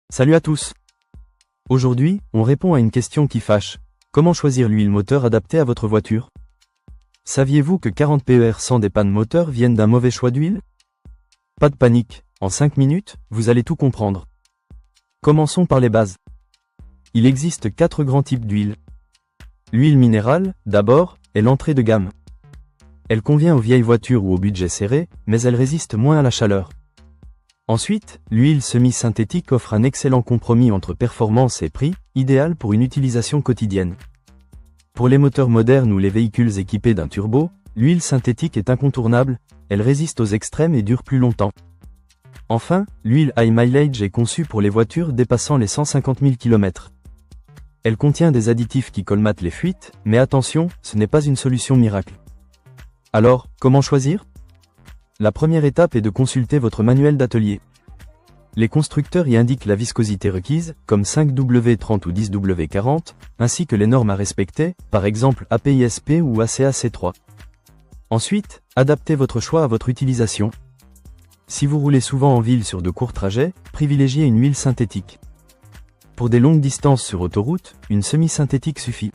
Salut à tous. Aujourd'hui, on répond à une question qui fâche. Comment choisir l'huile moteur adaptée à votre voiture? Saviez-vous que 40 PER sans des pannes moteurs viennent d'un mauvais choix d'huile? Pas de panique, en 5 minutes, vous allez tout comprendre. Commençons par les bases. Il existe 4 grands types d'huile. L'huile minérale, d'abord, est l'entrée de gamme. Elle convient aux vieilles voitures ou au budget serré, mais elle résiste moins à la chaleur. Ensuite, l'huile semi-synthétique offre un excellent compromis entre performance et prix, idéal pour une utilisation quotidienne. Pour les moteurs modernes ou les véhicules équipés d'un turbo, l'huile synthétique est incontournable, elle résiste aux extrêmes et dure plus longtemps. Enfin, l'huile high mileage est conçue pour les voitures dépassant les 150 000 km. Elle contient des additifs qui colmatent les fuites, mais attention, ce n'est pas une solution miracle. Alors, comment choisir? La première étape est de consulter votre manuel d'atelier. Les constructeurs y indiquent la viscosité requise, comme 5W30 ou 10W40, ainsi que les normes à respecter, par exemple APISP ou ACAC3. Ensuite, adaptez votre choix à votre utilisation. Si vous roulez souvent en ville sur de courts trajets, privilégiez une huile synthétique. Pour des longues distances sur autoroute, une semi-synthétique suffit.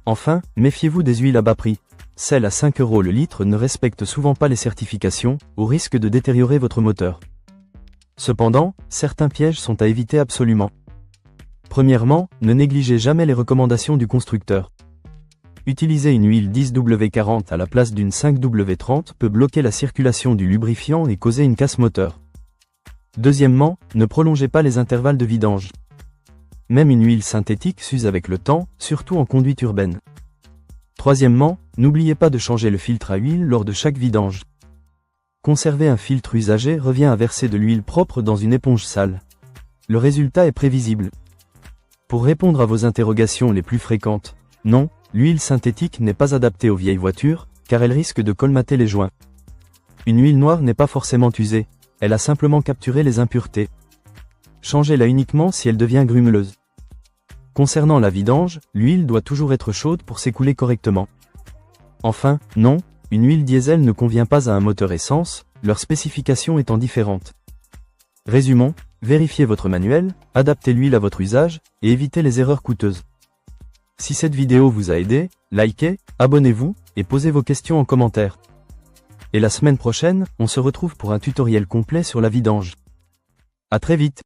Enfin, méfiez-vous des huiles à bas prix. Celles à 5 € le litre ne respectent souvent pas les certifications, au risque de détériorer votre moteur. Cependant, certains pièges sont à éviter absolument. Premièrement, ne négligez jamais les recommandations du constructeur. Utiliser une huile 10W40 à la place d'une 5W30 peut bloquer la circulation du lubrifiant et causer une casse moteur. Deuxièmement, ne prolongez pas les intervalles de vidange. Même une huile synthétique s'use avec le temps, surtout en conduite urbaine. Troisièmement, n'oubliez pas de changer le filtre à huile lors de chaque vidange. Conserver un filtre usagé revient à verser de l'huile propre dans une éponge sale. Le résultat est prévisible. Pour répondre à vos interrogations les plus fréquentes, non, l'huile synthétique n'est pas adaptée aux vieilles voitures, car elle risque de colmater les joints. Une huile noire n'est pas forcément usée, elle a simplement capturé les impuretés. Changez-la uniquement si elle devient grumeleuse. Concernant la vidange, l'huile doit toujours être chaude pour s'écouler correctement. Enfin, non, une huile diesel ne convient pas à un moteur essence, leurs spécifications étant différentes. Résumons, vérifiez votre manuel, adaptez l'huile à votre usage, et évitez les erreurs coûteuses. Si cette vidéo vous a aidé, likez, abonnez-vous, et posez vos questions en commentaire. Et la semaine prochaine, on se retrouve pour un tutoriel complet sur la vidange. À très vite.